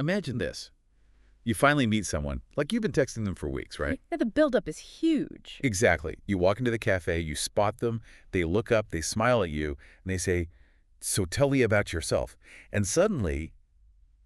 Imagine this. You finally meet someone, like you've been texting them for weeks, right? Yeah, the buildup is huge. Exactly. You walk into the cafe, you spot them, they look up, they smile at you, and they say, "So tell me about yourself." And suddenly,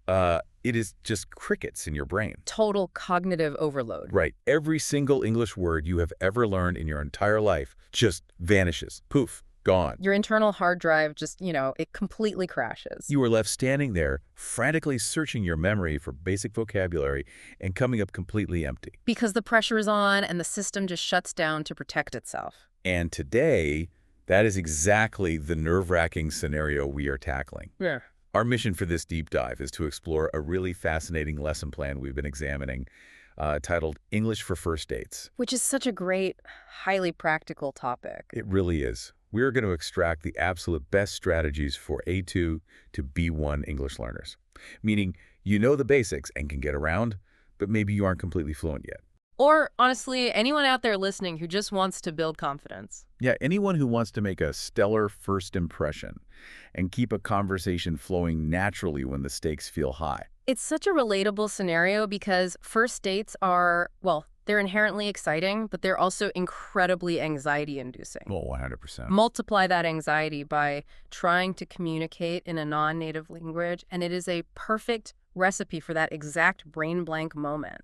it is just crickets in your brain. Total cognitive overload. Right. Every single English word you have ever learned in your entire life just vanishes. Poof. Gone. Your internal hard drive just, it completely crashes. You are left standing there, frantically searching your memory for basic vocabulary and coming up completely empty. Because the pressure is on and the system just shuts down to protect itself. And today, that is exactly the nerve-wracking scenario we are tackling. Yeah. Our mission for this deep dive is to explore a really fascinating lesson plan we've been examining titled English for First Dates. Which is such a great, highly practical topic. It really is. We're going to extract the absolute best strategies for A2 to B1 English learners. Meaning, you know the basics and can get around, but maybe you aren't completely fluent yet. Or, honestly, anyone out there listening who just wants to build confidence. Yeah, anyone who wants to make a stellar first impression and keep a conversation flowing naturally when the stakes feel high. It's such a relatable scenario because first dates are, well, they're inherently exciting, but they're also incredibly anxiety-inducing. Well, 100%. Multiply that anxiety by trying to communicate in a non-native language, and it is a perfect recipe for that exact brain blank moment.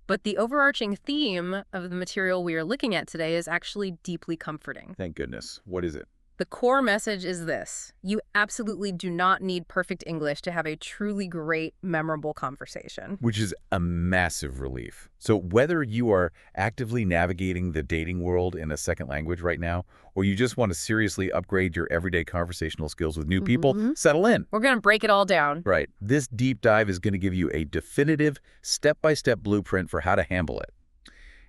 But the overarching theme of the material we are looking at today is actually deeply comforting. Thank goodness. What is it? The core message is this: you absolutely do not need perfect English to have a truly great, memorable conversation. Which is a massive relief. So whether you are actively navigating the dating world in a second language right now, or you just want to seriously upgrade your everyday conversational skills with new people, settle in. We're going to break it all down. Right. This deep dive is going to give you a definitive, step-by-step blueprint for how to handle it.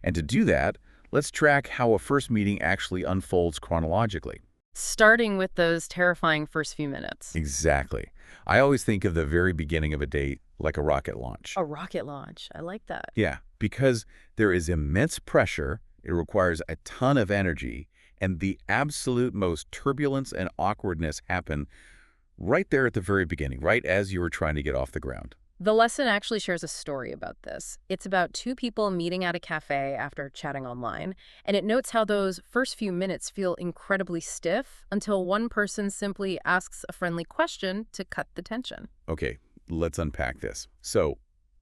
And to do that, let's track how a first meeting actually unfolds chronologically. Starting with those terrifying first few minutes. Exactly. I always think of the very beginning of a date like a rocket launch. A rocket launch. I like that. Yeah, because there is immense pressure, it requires a ton of energy, and the absolute most turbulence and awkwardness happen right there at the very beginning, right as you were trying to get off the ground. The lesson actually shares a story about this. It's about two people meeting at a cafe after chatting online, and it notes how those first few minutes feel incredibly stiff until one person simply asks a friendly question to cut the tension. Okay, let's unpack this. So,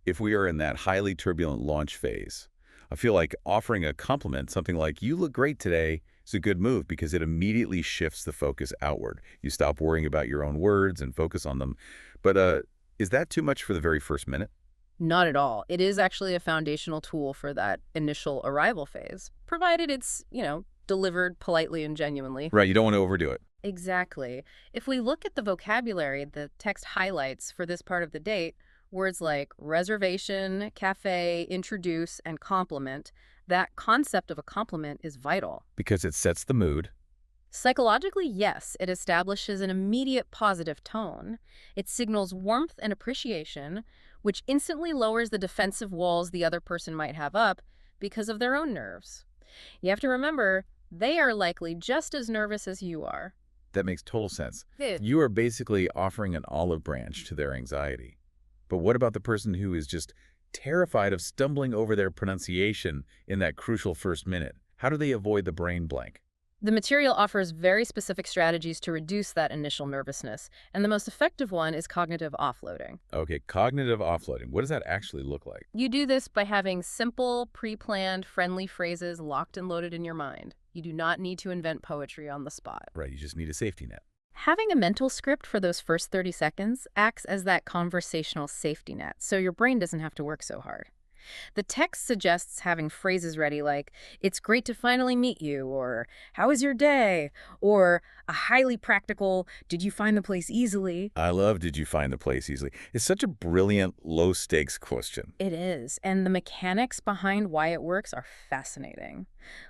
if we are in that highly turbulent launch phase, I feel like offering a compliment, something like, "You look great today," is a good move because it immediately shifts the focus outward. You stop worrying about your own words and focus on them. But, is that too much for the very first minute? Not at all. It is actually a foundational tool for that initial arrival phase, provided it's, delivered politely and genuinely. Right, you don't want to overdo it. Exactly. If we look at the vocabulary the text highlights for this part of the date, words like reservation, cafe, introduce, and compliment, that concept of a compliment is vital. Because it sets the mood. Psychologically, yes, it establishes an immediate positive tone. It signals warmth and appreciation, which instantly lowers the defensive walls the other person might have up because of their own nerves. You have to remember, they are likely just as nervous as you are. That makes total sense. Yeah. You are basically offering an olive branch to their anxiety. But what about the person who is just terrified of stumbling over their pronunciation in that crucial first minute? How do they avoid the brain blank? The material offers very specific strategies to reduce that initial nervousness, and the most effective one is cognitive offloading. Okay, cognitive offloading. What does that actually look like? You do this by having simple, pre-planned, friendly phrases locked and loaded in your mind. You do not need to invent poetry on the spot. Right, you just need a safety net. Having a mental script for those first 30 seconds acts as that conversational safety net, so your brain doesn't have to work so hard. The text suggests having phrases ready like, "It's great to finally meet you," or "How was your day?" or a highly practical, "Did you find the place easily?" I love "Did you find the place easily?" It's such a brilliant, low-stakes question. It is, and the mechanics behind why it works are fascinating.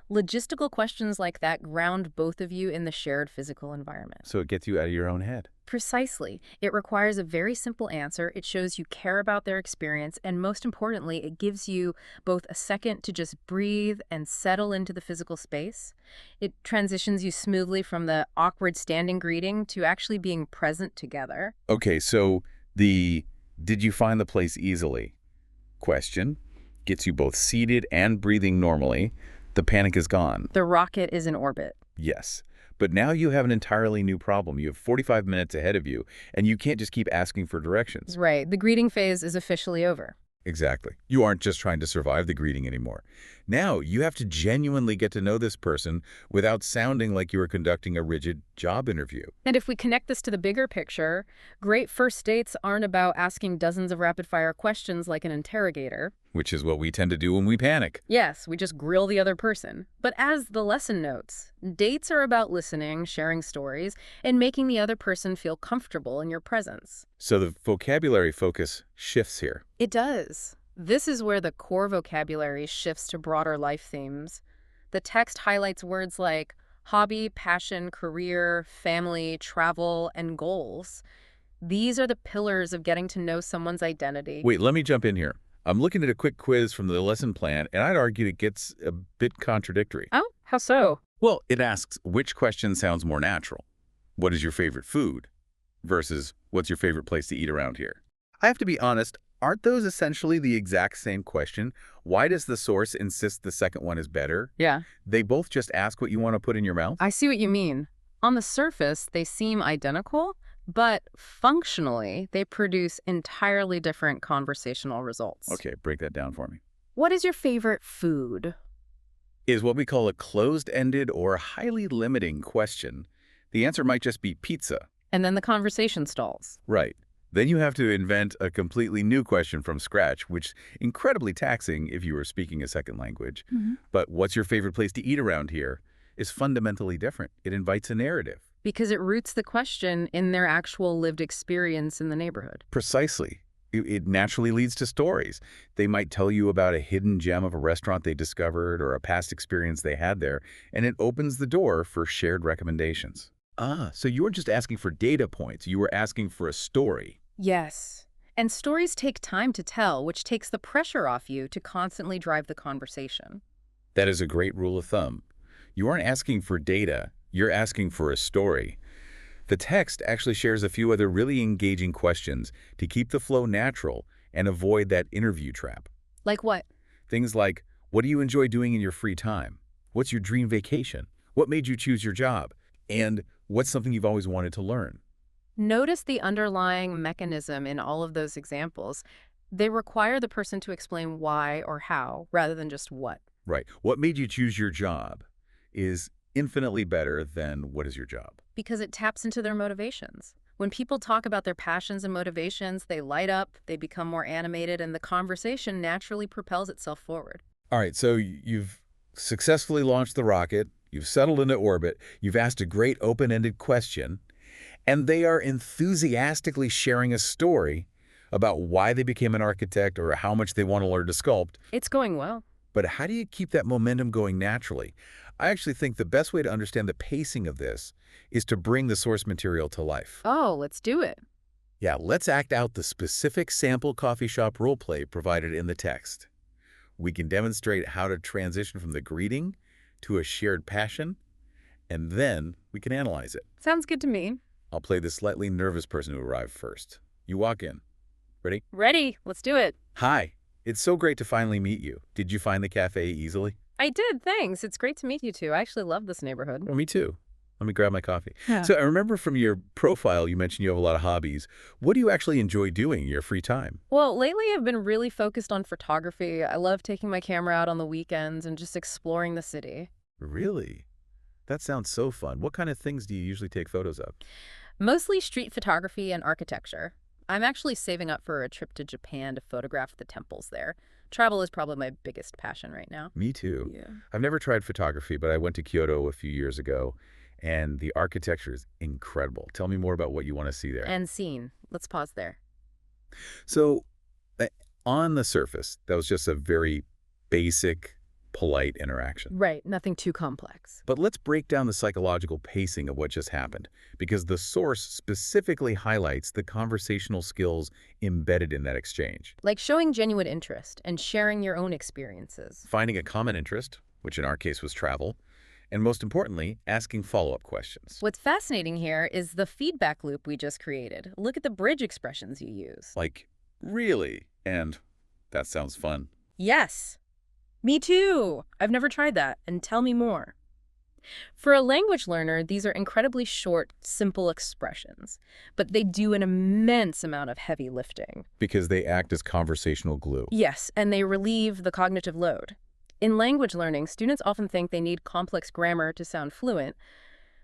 Logistical questions like that ground both of you in the shared physical environment. So it gets you out of your own head. Precisely. It requires a very simple answer. It shows you care about their experience, and most importantly, it gives you both a second to just breathe and settle into the physical space. It transitions you smoothly from the awkward standing greeting to actually being present together. Okay, so the Did you find the place easily? Question gets you both seated and breathing normally. The panic is gone. The rocket is in orbit. Yes. But now you have an entirely new problem. You have 45 minutes ahead of you, and you can't just keep asking for directions. Right. The greeting phase is officially over. Exactly. You aren't just trying to survive the greeting anymore. Now you have to genuinely get to know this person without sounding like you are conducting a rigid job interview. And if we connect this to the bigger picture, great first dates aren't about asking dozens of rapid-fire questions like an interrogator. Which is what we tend to do when we panic. Yes, we just grill the other person. But as the lesson notes, dates are about listening, sharing stories, and making the other person feel comfortable in your presence. So the vocabulary focus shifts here. It does. This is where the core vocabulary shifts to broader life themes. The text highlights words like hobby, passion, career, family, travel, and goals. These are the pillars of getting to know someone's identity. Wait, let me jump in here. I'm looking at a quick quiz from the lesson plan, and I'd argue it gets a bit contradictory. Oh, how so? Well, it asks, which question sounds more natural? What is your favorite food? Versus, what's your favorite place to eat around here? I have to be honest, aren't those essentially the exact same question? Why does the source insist the second one is better? Yeah. They both just ask what you want to put in your mouth? I see what you mean. On the surface, they seem identical, but functionally, they produce entirely different conversational results. Okay, break that down for me. What is your favorite food? Is what we call a closed-ended or highly limiting question. The answer might just be pizza. And then the conversation stalls. Right. Then you have to invent a completely new question from scratch, which is incredibly taxing if you are speaking a second language. But what's your favorite place to eat around here is fundamentally different. It invites a narrative. Because it roots the question in their actual lived experience in the neighborhood. Precisely. It naturally leads to stories. They might tell you about a hidden gem of a restaurant they discovered or a past experience they had there, and it opens the door for shared recommendations. Ah, so you weren't just asking for data points. You were asking for a story. Yes. And stories take time to tell, which takes the pressure off you to constantly drive the conversation. That is a great rule of thumb. You aren't asking for data. You're asking for a story. The text actually shares a few other really engaging questions to keep the flow natural and avoid that interview trap. Like what? Things like, what do you enjoy doing in your free time? What's your dream vacation? What made you choose your job? And what's something you've always wanted to learn? Notice the underlying mechanism in all of those examples. They require the person to explain why or how, rather than just what. Right. What made you choose your job is infinitely better than what is your job. Because it taps into their motivations. When people talk about their passions and motivations, they light up, they become more animated, and the conversation naturally propels itself forward. All right, so you've successfully launched the rocket, you've settled into orbit, you've asked a great open-ended question, and they are enthusiastically sharing a story about why they became an architect or how much they want to learn to sculpt. It's going well. But how do you keep that momentum going naturally? I actually think the best way to understand the pacing of this is to bring the source material to life. Oh, let's do it. Yeah, let's act out the specific sample coffee shop roleplay provided in the text. We can demonstrate how to transition from the greeting to a shared passion, and then we can analyze it. Sounds good to me. I'll play the slightly nervous person who arrived first. You walk in. Ready? Ready. Let's do it. Hi. It's so great to finally meet you. Did you find the cafe easily? I did, thanks. It's great to meet you too. I actually love this neighborhood. Oh, me too. Let me grab my coffee. Yeah. So I remember from your profile, you mentioned you have a lot of hobbies. What do you actually enjoy doing in your free time? Well, lately I've been really focused on photography. I love taking my camera out on the weekends and just exploring the city. Really? That sounds so fun. What kind of things do you usually take photos of? Mostly street photography and architecture. I'm actually saving up for a trip to Japan to photograph the temples there. Travel is probably my biggest passion right now. Me too. Yeah. I've never tried photography, but I went to Kyoto a few years ago, and the architecture is incredible. Tell me more about what you want to see there. And scene. Let's pause there. So, on the surface, that was just a very basic, polite interaction. Right. Nothing too complex. But let's break down the psychological pacing of what just happened, because the source specifically highlights the conversational skills embedded in that exchange. Like showing genuine interest and sharing your own experiences. Finding a common interest, which in our case was travel, and most importantly, asking follow-up questions. What's fascinating here is the feedback loop we just created. Look at the bridge expressions you use. Like, Really? And that sounds fun. Yes. Me too. I've never tried that, and tell me more. For a language learner, these are incredibly short, simple expressions, but they do an immense amount of heavy lifting. Because they act as conversational glue. Yes, and they relieve the cognitive load. In language learning, students often think they need complex grammar to sound fluent,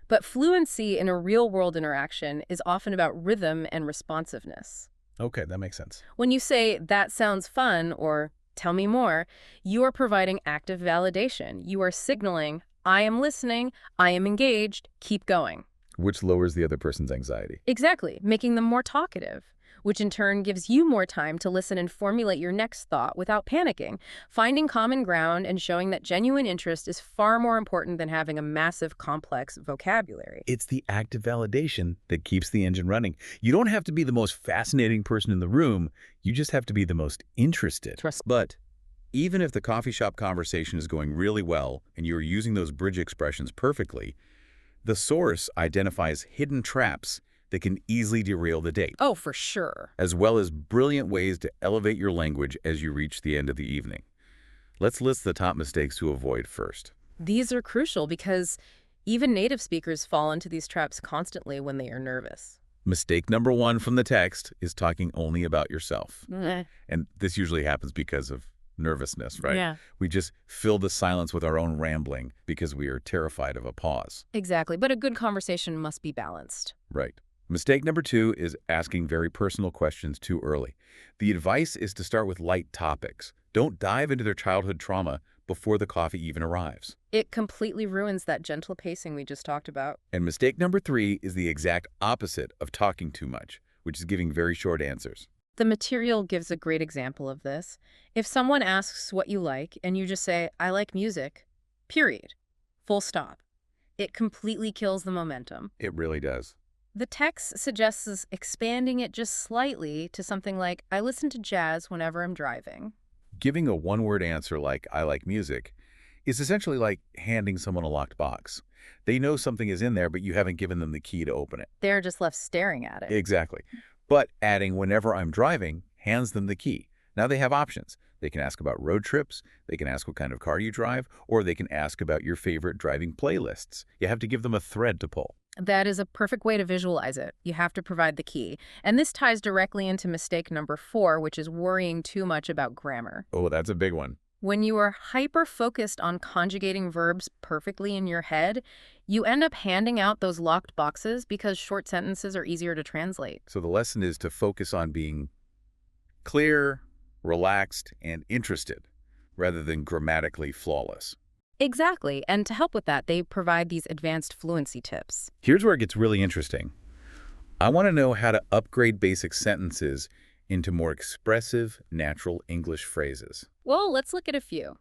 but fluency in a real-world interaction is often about rhythm and responsiveness. Okay, that makes sense. When you say, "that sounds fun," or "tell me more," you are providing active validation. You are signaling, "I am listening, I am engaged, keep going." Which lowers the other person's anxiety. Exactly, making them more talkative, which in turn gives you more time to listen and formulate your next thought without panicking. Finding common ground and showing that genuine interest is far more important than having a massive, complex vocabulary. It's the active validation that keeps the engine running. You don't have to be the most fascinating person in the room. You just have to be the most interested. Trust. But even if the coffee shop conversation is going really well and you're using those bridge expressions perfectly, the source identifies hidden traps that can easily derail the date, Oh, for sure. as well as brilliant ways to elevate your language as you reach the end of the evening. Let's list the top mistakes to avoid first. These are crucial because even native speakers fall into these traps constantly when they are nervous. Mistake number one from the text is talking only about yourself. Eh. And this usually happens because of nervousness, right? Yeah. We just fill the silence with our own rambling because we are terrified of a pause. Exactly, but a good conversation must be balanced. Right. Mistake number two is asking very personal questions too early. The advice is to start with light topics. Don't dive into their childhood trauma before the coffee even arrives. It completely ruins that gentle pacing we just talked about. And mistake number three is the exact opposite of talking too much, which is giving very short answers. The material gives a great example of this. If someone asks what you like and you just say, "I like music," period, full stop, it completely kills the momentum. It really does. The text suggests expanding it just slightly to something like, "I listen to jazz whenever I'm driving." Giving a one-word answer like, I like music, is essentially like handing someone a locked box. They know something is in there, but you haven't given them the key to open it. They're just left staring at it. Exactly. But adding whenever I'm driving hands them the key. Now they have options. They can ask about road trips, they can ask what kind of car you drive, or they can ask about your favorite driving playlists. You have to give them a thread to pull. That is a perfect way to visualize it. You have to provide the key. And this ties directly into mistake number 4, which is worrying too much about grammar. Oh, that's a big one. When you are hyper-focused on conjugating verbs perfectly in your head, you end up handing out those locked boxes because short sentences are easier to translate. So the lesson is to focus on being clear, relaxed, and interested, rather than grammatically flawless. Exactly, and to help with that, they provide these advanced fluency tips. Here's where it gets really interesting. I want to know how to upgrade basic sentences into more expressive, natural English phrases. Well, let's look at a few.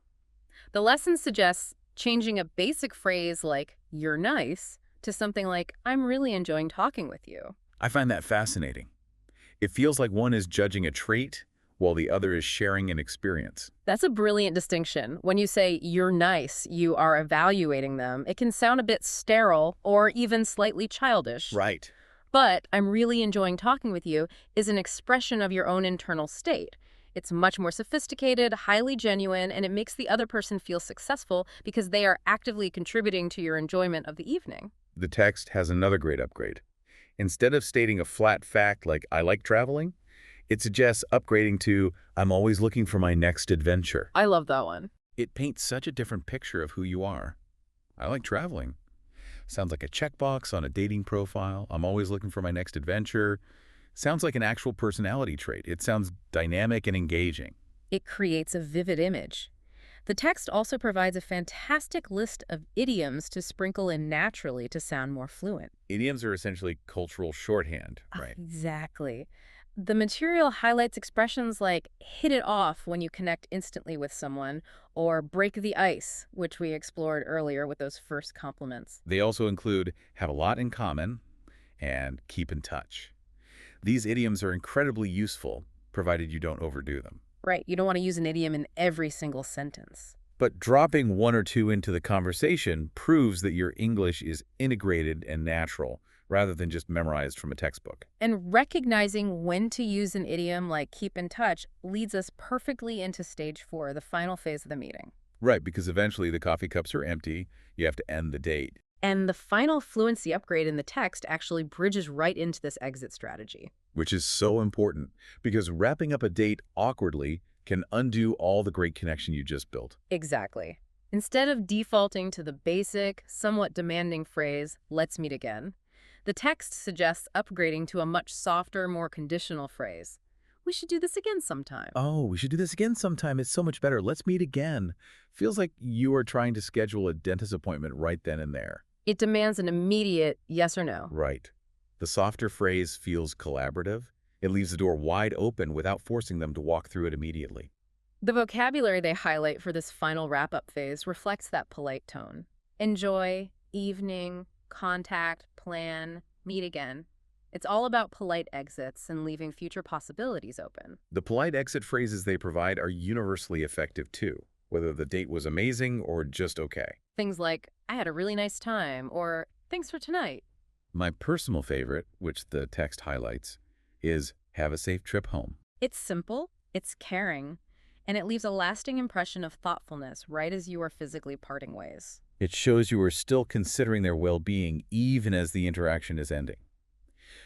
The lesson suggests changing a basic phrase like, "you're nice," to something like, "I'm really enjoying talking with you." I find that fascinating. It feels like one is judging a trait while the other is sharing an experience. That's a brilliant distinction. When you say, "you're nice," you are evaluating them. It can sound a bit sterile or even slightly childish. Right. But "I'm really enjoying talking with you" is an expression of your own internal state. It's much more sophisticated, highly genuine, and it makes the other person feel successful because they are actively contributing to your enjoyment of the evening. The text has another great upgrade. Instead of stating a flat fact like, I like traveling, it suggests upgrading to, I'm always looking for my next adventure. I love that one. It paints such a different picture of who you are. I like traveling. Sounds like a checkbox on a dating profile. I'm always looking for my next adventure. Sounds like an actual personality trait. It sounds dynamic and engaging. It creates a vivid image. The text also provides a fantastic list of idioms to sprinkle in naturally to sound more fluent. Idioms are essentially cultural shorthand, right? Exactly. The material highlights expressions like "hit it off" when you connect instantly with someone, or "break the ice," which we explored earlier with those first compliments. They also include have a lot in common and keep in touch. These idioms are incredibly useful, provided you don't overdo them. Right, you don't want to use an idiom in every single sentence. But dropping one or two into the conversation proves that your English is integrated and natural, rather than just memorized from a textbook. And recognizing when to use an idiom like keep in touch leads us perfectly into stage 4, the final phase of the meeting. Right, because eventually the coffee cups are empty, you have to end the date. And the final fluency upgrade in the text actually bridges right into this exit strategy. Which is so important, because wrapping up a date awkwardly can undo all the great connection you just built. Exactly. Instead of defaulting to the basic, somewhat demanding phrase, let's meet again, the text suggests upgrading to a much softer, more conditional phrase. We should do this again sometime. Oh, we should do this again sometime. It's so much better. Let's meet again. Feels like you are trying to schedule a dentist appointment right then and there. It demands an immediate yes or no. Right. The softer phrase feels collaborative. It leaves the door wide open without forcing them to walk through it immediately. The vocabulary they highlight for this final wrap-up phase reflects that polite tone. Enjoy, evening, contact, plan, meet again. It's all about polite exits and leaving future possibilities open. The polite exit phrases they provide are universally effective too, whether the date was amazing or just okay. Things like, I had a really nice time, or thanks for tonight. My personal favorite, which the text highlights, is have a safe trip home. It's simple, it's caring, and it leaves a lasting impression of thoughtfulness right as you are physically parting ways. It shows you are still considering their well-being even as the interaction is ending.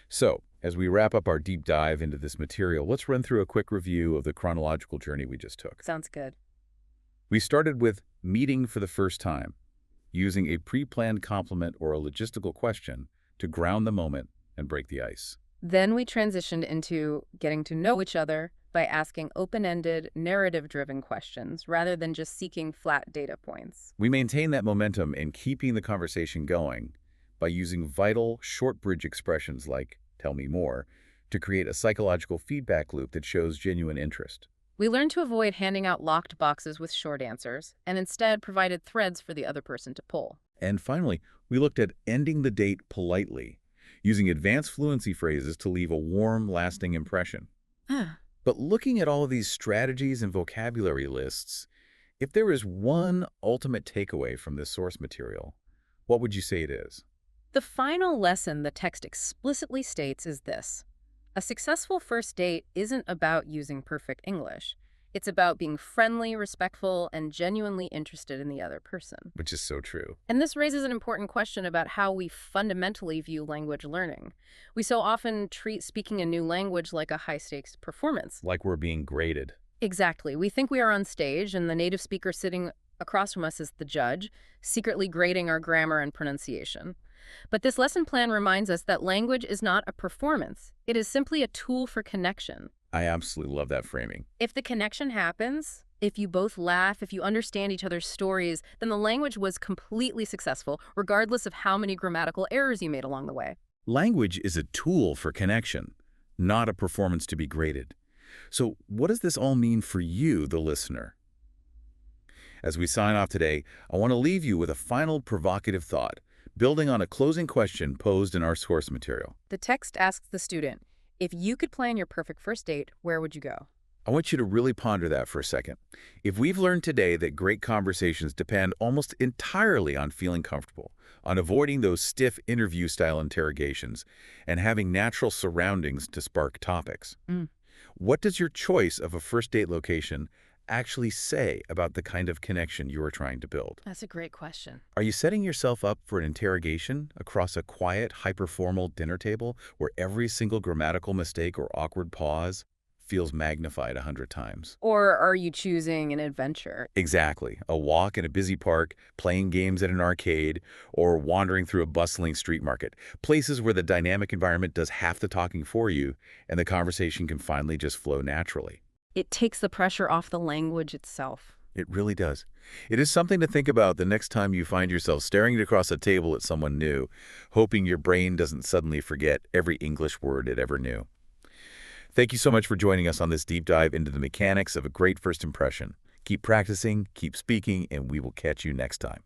So, as we wrap up our deep dive into this material, let's run through a quick review of the chronological journey we just took. Sounds good. We started with meeting for the first time, using a pre-planned compliment or a logistical question to ground the moment and break the ice. Then we transitioned into getting to know each other by asking open-ended, narrative-driven questions rather than just seeking flat data points. We maintain that momentum in keeping the conversation going by using vital, short bridge expressions like, tell me more, to create a psychological feedback loop that shows genuine interest. We learned to avoid handing out locked boxes with short answers and instead provided threads for the other person to pull. And finally, we looked at ending the date politely, using advanced fluency phrases to leave a warm, lasting impression. But looking at all of these strategies and vocabulary lists, if there is one ultimate takeaway from this source material, what would you say it is? The final lesson the text explicitly states is this. A successful first date isn't about using perfect English. It's about being friendly, respectful, and genuinely interested in the other person. Which is so true. And this raises an important question about how we fundamentally view language learning. We so often treat speaking a new language like a high-stakes performance. Like we're being graded. Exactly. We think we are on stage, and the native speaker sitting across from us is the judge, secretly grading our grammar and pronunciation. But this lesson plan reminds us that language is not a performance. It is simply a tool for connection. I absolutely love that framing. If the connection happens, if you both laugh, if you understand each other's stories, then the language was completely successful, regardless of how many grammatical errors you made along the way. Language is a tool for connection, not a performance to be graded. So what does this all mean for you, the listener? As we sign off today, I want to leave you with a final provocative thought, building on a closing question posed in our source material. The text asks the student, if you could plan your perfect first date, where would you go? I want you to really ponder that for a second. If we've learned today that great conversations depend almost entirely on feeling comfortable, on avoiding those stiff interview-style interrogations, and having natural surroundings to spark topics, what does your choice of a first date location actually say about the kind of connection you are trying to build? That's a great question. Are you setting yourself up for an interrogation across a quiet, hyper-formal dinner table where every single grammatical mistake or awkward pause feels magnified 100 times? Or are you choosing an adventure? Exactly. A walk in a busy park, playing games at an arcade, or wandering through a bustling street market. Places where the dynamic environment does half the talking for you, and the conversation can finally just flow naturally. It takes the pressure off the language itself. It really does. It is something to think about the next time you find yourself staring across a table at someone new, hoping your brain doesn't suddenly forget every English word it ever knew. Thank you so much for joining us on this deep dive into the mechanics of a great first impression. Keep practicing, keep speaking, and we will catch you next time.